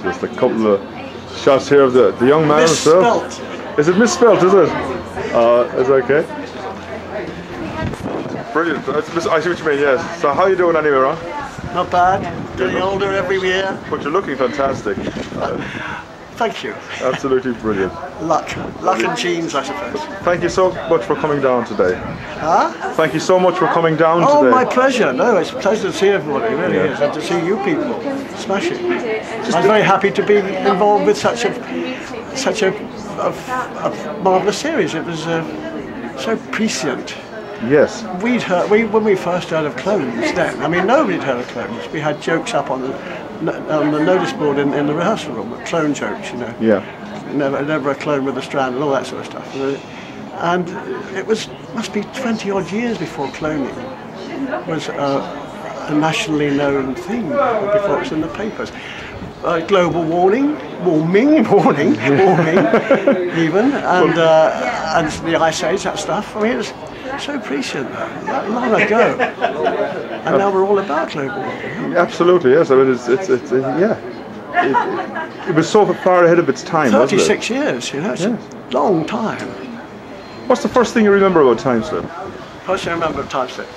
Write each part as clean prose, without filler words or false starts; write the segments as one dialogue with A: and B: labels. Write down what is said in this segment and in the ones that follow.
A: Just a couple of shots here of the young man himself.
B: Misspelt.
A: Is it misspelt, is it? It's okay. Brilliant. I see what you mean, yes. So how are you doing anyway, Ron?
B: Not bad. Getting older every year.
A: But you're looking fantastic.
B: Thank you.
A: Absolutely brilliant.
B: Luck and genes, I suppose.
A: Thank you so much for coming down today.
B: Huh?
A: Thank you so much for coming down today.
B: Oh, my pleasure. No, it's a pleasure to see everybody, it really is. And to see you people. Smashing. I'm very happy to be involved with such a marvellous series. It was so prescient.
A: Yes.
B: When we first heard of clones then, I mean, nobody'd heard of clones. We had jokes up on the notice board in the rehearsal room, clone jokes, you know.
A: Yeah.
B: Never a clone with a strand and all that sort of stuff. And it must be 20 odd years before cloning was a nationally known thing, before it was in the papers. Global warming, even, and the Ice Age, that stuff. I mean, it was so prescient that long ago, and now we're all about global warming.
A: Absolutely, yes. I mean, yeah. It was so far ahead of its time.
B: 36 years, you know, it's a long time.
A: What's the first thing you remember about Timeslip?
B: First thing I remember of Timeslip,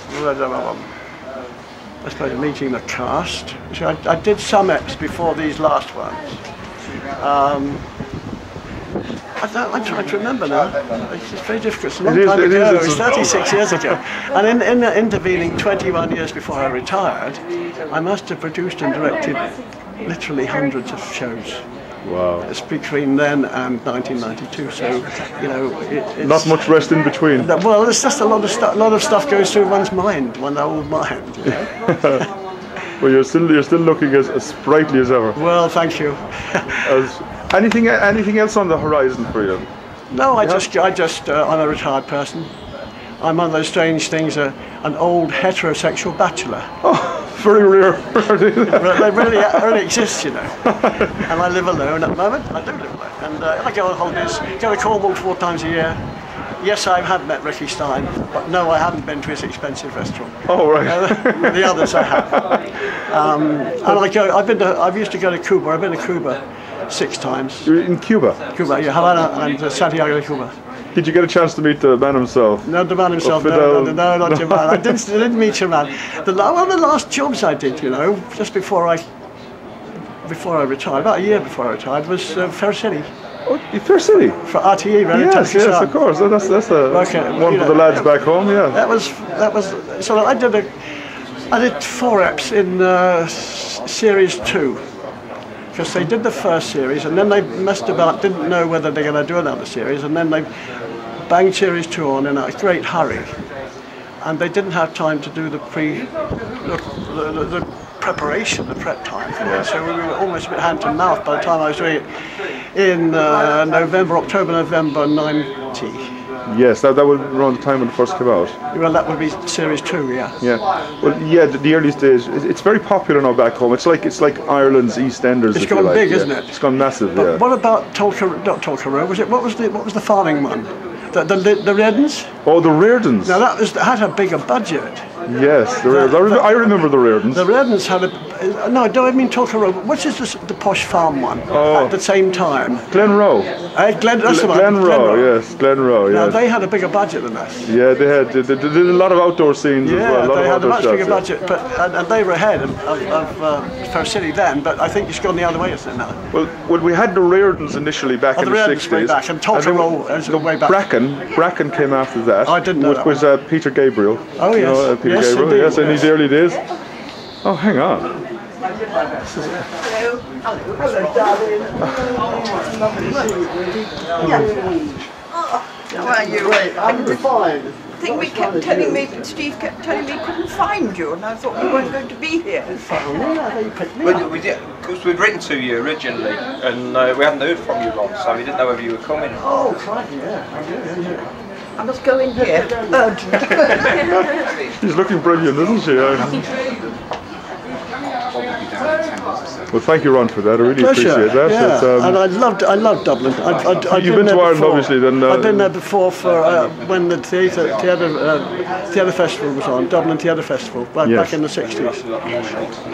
B: I suppose meeting the cast. So I did some eps before these last ones. I'm trying to remember now. It's very difficult. It's a long time ago. It was 36 years ago. And in the intervening 21 years before I retired, I must have produced and directed literally hundreds of shows.
A: Wow.
B: It's between then and 1992, so, you know, it's
A: not much rest in between.
B: Well, it's just a lot of stuff goes through one's mind, one's old mind, you know.
A: Well, you're still looking as sprightly as ever.
B: Well, thank you.
A: Anything else on the horizon for you?
B: No, I'm a retired person. I'm one of those strange things, an old heterosexual bachelor.
A: Oh, very rare.
B: They really exist, you know. And I live alone at the moment. I do live alone. And I go on holidays, go to Cornwall 4 times a year. Yes, I have met Ricky Stein, but no, I haven't been to his expensive restaurant.
A: Oh, right.
B: The others I have. And I've used to go to Cuba. I've been to Cuba 6 times.
A: You're in Cuba?
B: Cuba, yeah, Havana and Santiago de Cuba.
A: Did you get a chance to meet the man himself?
B: No, the man himself, no, not your man. I didn't meet your man. One of the last jobs I did, you know, just before I retired, about a year before I retired, was Fair City.
A: Oh, Fair City?
B: For RTE, right?
A: Yes, of course. That's one for the lads back home, yeah.
B: That was. So I did 4 eps in series 2. Because they did the first series and then they messed about, didn't know whether they're going to do another series, and then they banged series 2 on in a great hurry, and they didn't have time to do the preparation, the prep time for it. So we were almost a bit hand to mouth by the time I was doing it in October, November 90.
A: Yes, that would be around the time when it first came out.
B: Well, that would be series 2, yeah.
A: Yeah, well, yeah, the early stage. It's very popular now back home. It's like Ireland's EastEnders.
B: It's gone big, isn't it?
A: It's gone massive.
B: But
A: yeah.
B: what about not Tolka? What was the farming one? The Reardons?
A: Oh, the Reardons.
B: Now that had a bigger budget.
A: Yes, I remember the Reardons.
B: The Reardons had a... No, I mean Tolka, which is the posh farm one at the same time?
A: Glenroe.
B: That's the one.
A: Glenroe, yes, Glenroe, yes.
B: Now they had a bigger budget than us.
A: Yeah, they did a lot of outdoor scenes as well.
B: Yeah, they had a much bigger budget, and they were ahead of Fair City then, but I think it's gone the other way, isn't it now?
A: Well, we had the Reardons initially back in the 60s.
B: Way back, and Tolka is way back.
A: Bracken came after that.
B: I didn't know that.
A: Was Peter Gabriel.
B: Oh, yes.
A: You know, Peter Gabriel,
B: indeed,
A: yes, in his early days. Oh, hang on.
C: Hello, darling. Lovely to see you, really.
D: How are you?
B: I'm fine.
D: Steve kept telling me he couldn't find you, and I thought you weren't going to be here.
E: Because we'd written to you originally, and we hadn't heard from you long, so we didn't know whether you were coming.
B: Oh, crikey, yeah.
D: I must go in here.
A: She's looking brilliant, isn't she? Well, thank you, Ron, for that. I really
B: Pleasure.
A: appreciate that.
B: Yeah. And I love Dublin. I've
A: You've been to Ireland, obviously. Then
B: I've been there before for when the theatre festival was on, Dublin Theatre Festival, back in the '60s.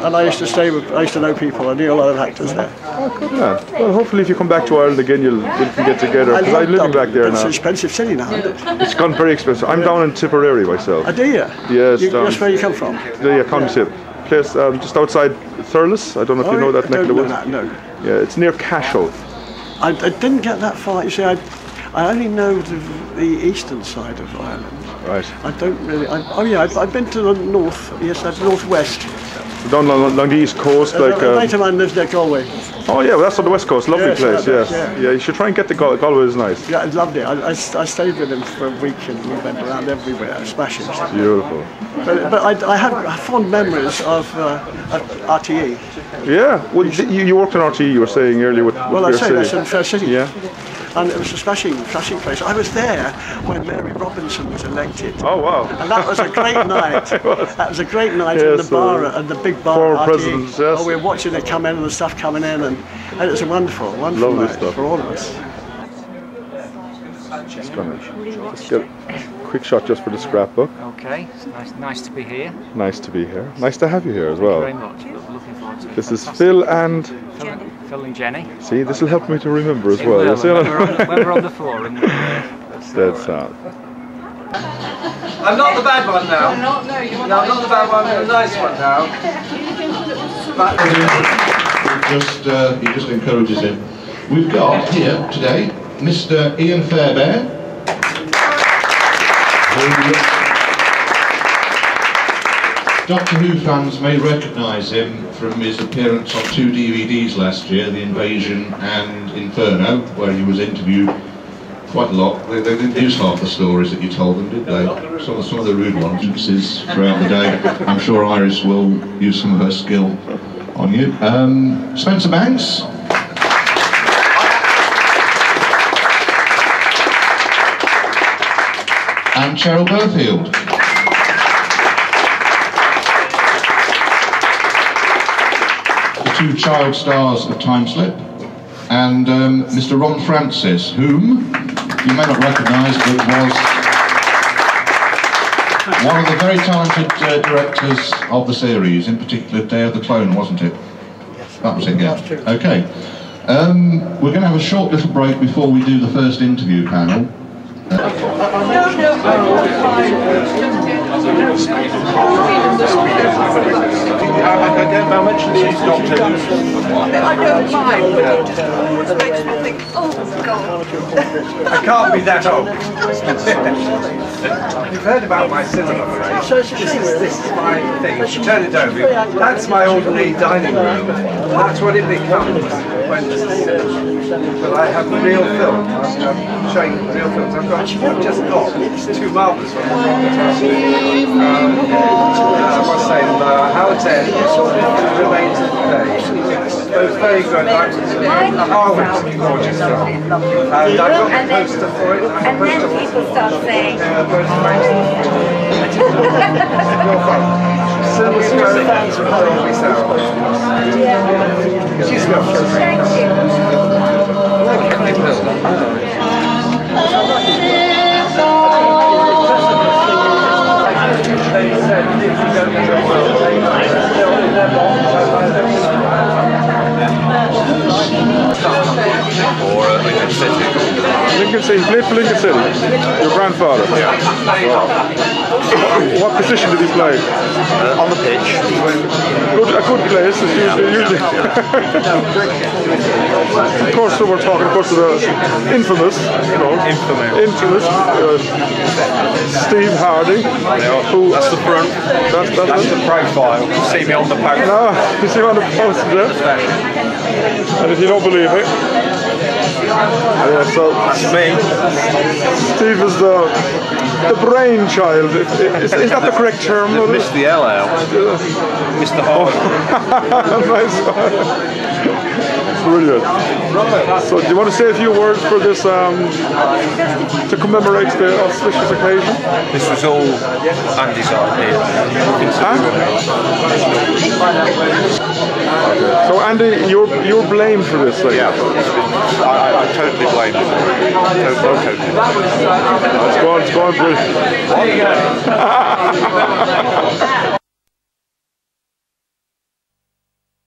B: And I used to know people. I knew a lot of actors there.
A: Oh, good man. Well, hopefully, if you come back to Ireland again, we can get together. Because I'm living back there now.
B: It's an expensive city now, isn't it?
A: It's gone very expensive. I'm down in Tipperary myself.
B: Do you?
A: Yes.
B: That's where you come from?
A: Yeah, Concept. Place just outside Thurles. I don't know if you know that neck of the woods.
B: No.
A: Yeah, it's near Cashel.
B: I didn't get that far. You see, I only know the eastern side of Ireland.
A: Right.
B: I don't really. I've been to the north. Yes, that's northwest.
A: Down along the east coast,
B: A mate of mine lives near Galway.
A: Oh yeah, well, that's on the west coast. Lovely place.
B: Yeah.
A: Yeah, you should try and get to Galway. Galway is nice.
B: Yeah, I loved it. I stayed with him for a week and we went around everywhere. It was smashing.
A: Beautiful.
B: But I have fond memories of RTE.
A: Yeah. Well, you worked in RTE. You were saying earlier with
B: Well, I say that's in Fair City.
A: Yeah.
B: And it was a smashing place. I was there when Mary Robinson was elected.
A: Oh wow!
B: And that was a great night. That was a great night in the bar, and the big bar.
A: Former
B: RTE.
A: presidents, yes.
B: Oh, we were watching it come in and the stuff coming in, and it was a wonderful
A: Lovely
B: night
A: stuff.
B: for all of us.
A: Just get a quick shot just for the scrapbook.
F: Okay, it's nice to be here.
A: Nice to be here. Nice to have you here as well.
F: Thank you very much. Looking forward to it.
A: This is Phil and
F: Phil and Jenny.
A: See, this will help me to remember as
F: It
A: well.
F: will,
A: You see
F: when we're on the forum.
A: Dead sound.
E: I'm not the bad one now. No, I'm not the bad one, I'm the nice one now.
G: He just encourages him. We've got here today Mr. Ian Fairbairn, who Doctor Who fans may recognise him from his appearance on 2 DVDs last year, The Invasion and Inferno, where he was interviewed quite a lot. They didn't use half the stories that you told them, did they? Some of the rude ones throughout the day. I'm sure Iris will use some of her skill on you. Spencer Banks. And Cheryl Burfield. The two child stars of Timeslip. And Mr. Ron Francis, whom you may not recognise, but was one of the very talented directors of the series, in particular Day of the Clone, wasn't it? Yes. That was it, yeah. Okay. We're going to have a short little break before we do the first interview panel.
D: I don't mind, but it just always makes me think, oh God.
E: I can't be that old. You've heard about my cinema frame. This is my thing. If you turn it over, that's my ordinary dining room. That's what it becomes when but I have real film. I'm showing real films. I've just got two marvellous ones. I must say, Howard's End remains of the day. It was very good. Harwood's a gorgeous film. And I've got a poster for it.
H: And then people start saying,
E: She's lovely.
H: thank you.
E: Or Lincoln City.
A: Lincoln City, you played for Lincoln City? Your grandfather?
E: Yeah.
A: What position did he play?
E: On the pitch.
A: A good place is usually. Of course, so we're talking, of course, of the infamous, infamous Steve Hardy. Who,
E: That's the front.
A: That's
E: the profile. You see me on the poster.
A: No, you see him on the poster there. And if you don't believe it, so
E: That's me.
A: Steve is the brainchild. Is that the correct term?
E: Missed the L out. Mr. Hard.
A: Nice. Brilliant. So do you want to say a few words for this, to commemorate the auspicious occasion?
E: This was all Andy's idea.
A: Huh? Okay. So Andy, you're blamed for this thing.
I: Yeah, I totally blame him. Totally.
A: It's going, Bruce.
E: There you go.